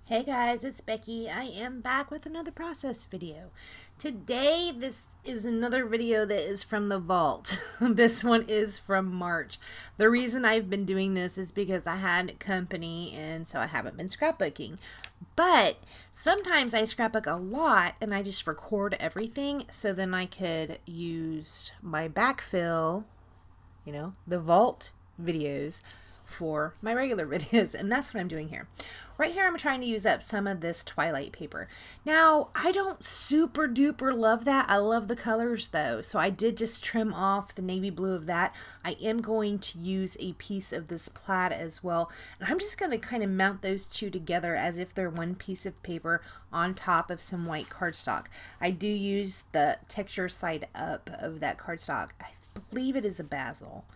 Hey guys, it's Becky. I am back with another process video. Today, this is another video that is from the vault. This one is from March. The reason I've been doing this is because I had company and so I haven't been scrapbooking. But sometimes I scrapbook a lot and I just record everything so then I could use my backfill, the vault videos for my regular videos, and that's what I'm doing here. Right here I'm trying to use up some of this Twilight paper. Now I don't super duper love that. I love the colors though, so I did just trim off the navy blue of that. I am going to use a piece of this plaid as well, and I'm just going to kind of mount those two together as if they're one piece of paper on top of some white cardstock. I do use the texture side up of that cardstock. I believe it is a basil.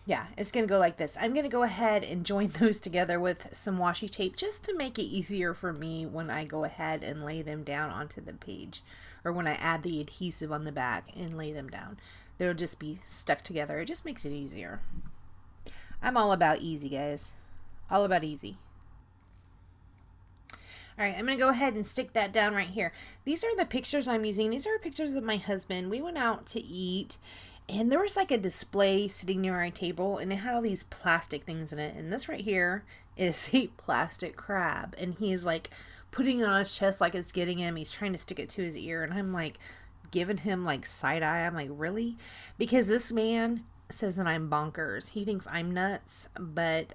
Yeah, it's going to go like this. I'm going to go ahead and join those together with some washi tape just to make it easier for me when I go ahead and lay them down onto the page, or when I add the adhesive on the back and lay them down. They'll just be stuck together. It just makes it easier. I'm all about easy, guys. All about easy. All right, I'm going to go ahead and stick that down right here. These are the pictures I'm using. These are pictures of my husband. We went out to eat, and there was like a display sitting near our table, and it had all these plastic things in it. And this right here is a plastic crab, and he's like putting it on his chest like it's getting him. He's trying to stick it to his ear, and I'm like giving him like side eye. I'm like, really? Because this man says that I'm bonkers. He thinks I'm nuts, but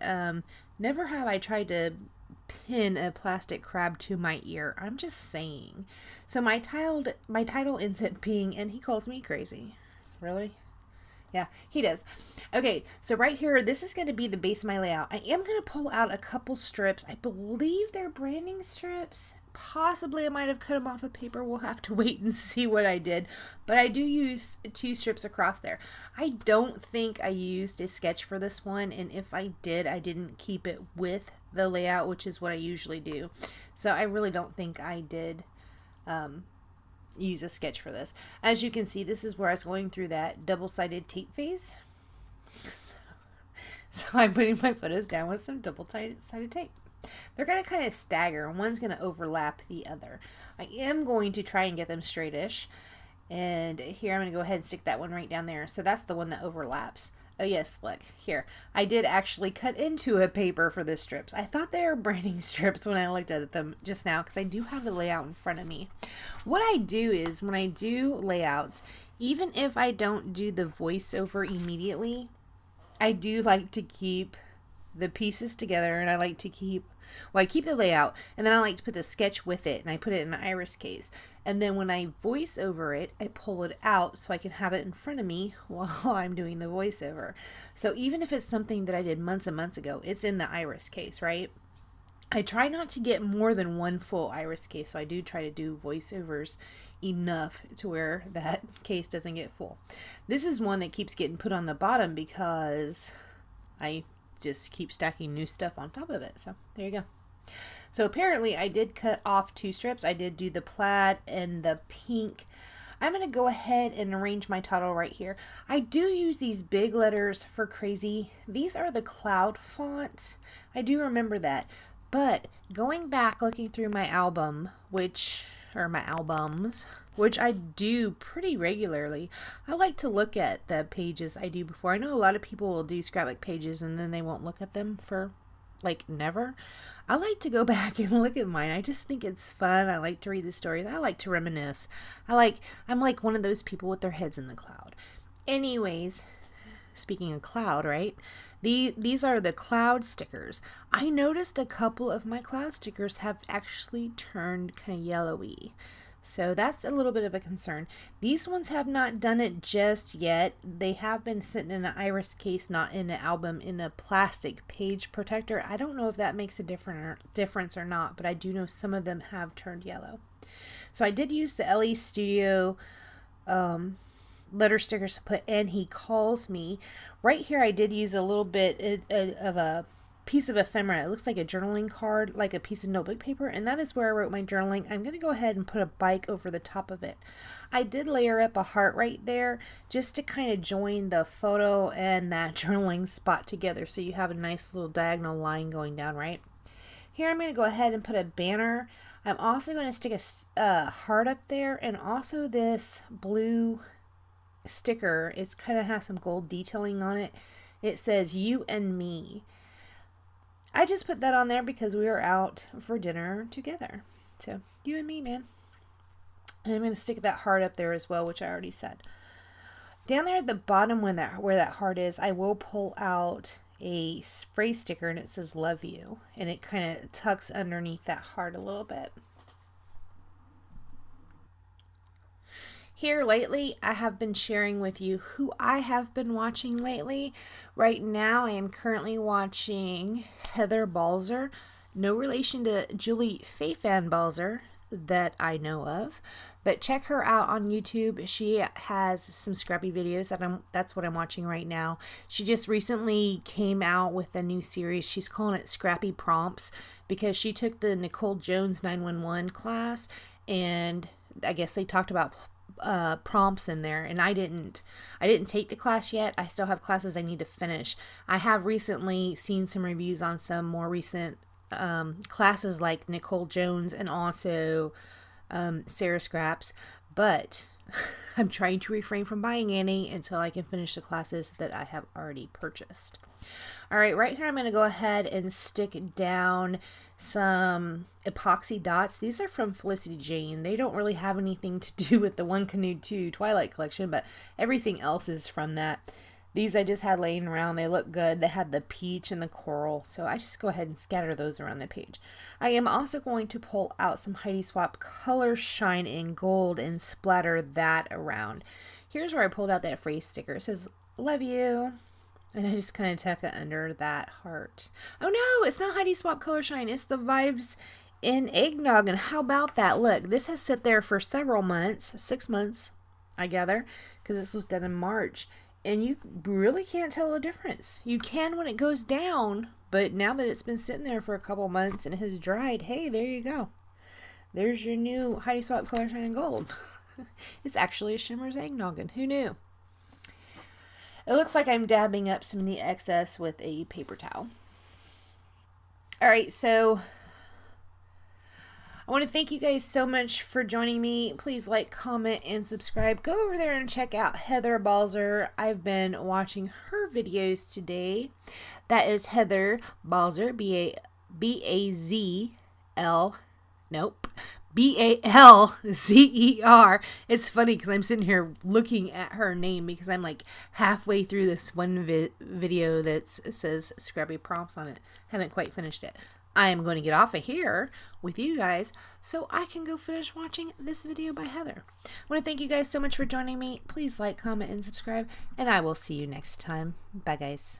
never have I tried to pin a plastic crab to my ear. I'm just saying. So my title ends up being, and he calls me crazy. Really? Yeah, he does. Okay, so right here, this is going to be the base of my layout. I am going to pull out a couple strips. I believe they're branding strips. Possibly I might have cut them off of paper. We'll have to wait and see what I did. But I do use 2 strips across there. I don't think I used a sketch for this one. And if I did, I didn't keep it with the layout, which is what I usually do. So I really don't think I did use a sketch for this. As you can see, this is where I was going through that double-sided tape phase. So I'm putting my photos down with some double-sided tape. They're going to kind of stagger. One's going to overlap the other. I am going to try and get them straightish. And here I'm going to go ahead and stick that one right down there. So that's the one that overlaps. Oh yes, look, here. I did actually cut into a paper for the strips. I thought they were branding strips when I looked at them just now because I do have the layout in front of me. What I do is when I do layouts, even if I don't do the voiceover immediately, I do like to keep the pieces together, and I like to keep, I keep the layout, and then I like to put the sketch with it, and I put it in an iris case. And then when I voice over it, I pull it out so I can have it in front of me while I'm doing the voiceover. So even if it's something that I did months and months ago, it's in the iris case, right? I try not to get more than one full iris case, so I do try to do voiceovers enough to where that case doesn't get full. This is one that keeps getting put on the bottom because I just keep stacking new stuff on top of it. So there you go. So apparently I did cut off 2 strips. I did do the plaid and the pink. I'm going to go ahead and arrange my title right here. I do use these big letters for crazy. These are the cloud font. I do remember that. But going back looking through my album, my albums, which I do pretty regularly, I like to look at the pages I do before. I know a lot of people will do scrapbook pages and then they won't look at them for like never. I like to go back and look at mine. I just think it's fun. I like to read the stories. I like to reminisce. I'm like one of those people with their heads in the cloud. Anyways, speaking of cloud, right? These are the cloud stickers. I noticed a couple of my cloud stickers have actually turned kind of yellowy. So that's a little bit of a concern. These ones have not done it just yet. They have been sitting in an iris case, not in an album, in a plastic page protector. I don't know if that makes a difference or not, but I do know some of them have turned yellow. So I did use the LE Studio letter stickers to put "and he calls me." Right here I did use a little bit of a piece of ephemera. It looks like a journaling card, like a piece of notebook paper, and that is where I wrote my journaling. I'm going to go ahead and put a bike over the top of it. I did layer up a heart right there just to kind of join the photo and that journaling spot together so you have a nice little diagonal line going down, right? Here I'm going to go ahead and put a banner. I'm also going to stick a heart up there, and also this blue sticker. It's kind of has some gold detailing on it. It says you and me. I just put that on there because we were out for dinner together. So you and me, man. And I'm going to stick that heart up there as well, which I already said. Down there at the bottom where that heart is, I will pull out a spray sticker, and it says love you, and it kind of tucks underneath that heart a little bit. Here lately, I have been sharing with you who I have been watching lately. Right now, I am currently watching Heather Balzer. No relation to Julie Faifan Balzer that I know of, but check her out on YouTube. She has some scrappy videos that's what I'm watching right now. She just recently came out with a new series. She's calling it Scrappy Prompts because she took the Nicole Jones 911 class, and I guess they talked about prompts in there, and I didn't take the class yet. I still have classes I need to finish. I have recently seen some reviews on some more recent classes like Nicole Jones and also Sarah Scraps, but I'm trying to refrain from buying any until I can finish the classes that I have already purchased. All right, right here I'm going to go ahead and stick down some epoxy dots. These are from Felicity Jane. They don't really have anything to do with the One Canoe 2 Twilight collection, but everything else is from that. These I just had laying around. They look good. They had the peach and the coral, so I just go ahead and scatter those around the page. I am also going to pull out some Heidi Swapp Color Shine in Gold and splatter that around. Here's where I pulled out that phrase sticker. It says, love you. And I just kind of tuck it under that heart. Oh no, it's not Heidi Swapp Color Shine. It's the Vibes in Eggnog. And how about that? Look, this has sat there for several months, 6 months, I gather, because this was done in March. And you really can't tell the difference. You can when it goes down, but now that it's been sitting there for a couple months and it has dried, hey, there you go. There's your new Heidi Swapp Color Shine in Gold. It's actually a Shimmer's Eggnoggin. Who knew? It looks like I'm dabbing up some of the excess with a paper towel. All right, so I want to thank you guys so much for joining me. Please like, comment, and subscribe. Go over there and check out Heather Balzer. I've been watching her videos today. That is Heather Balzer, B-A-Z-L. Nope. B-A-L-Z-E-R. It's funny because I'm sitting here looking at her name because I'm like halfway through this one video that says Scrappy Prompts on it. Haven't quite finished it. I am going to get off of here with you guys so I can go finish watching this video by Heather. I want to thank you guys so much for joining me. Please like, comment, and subscribe, and I will see you next time. Bye, guys.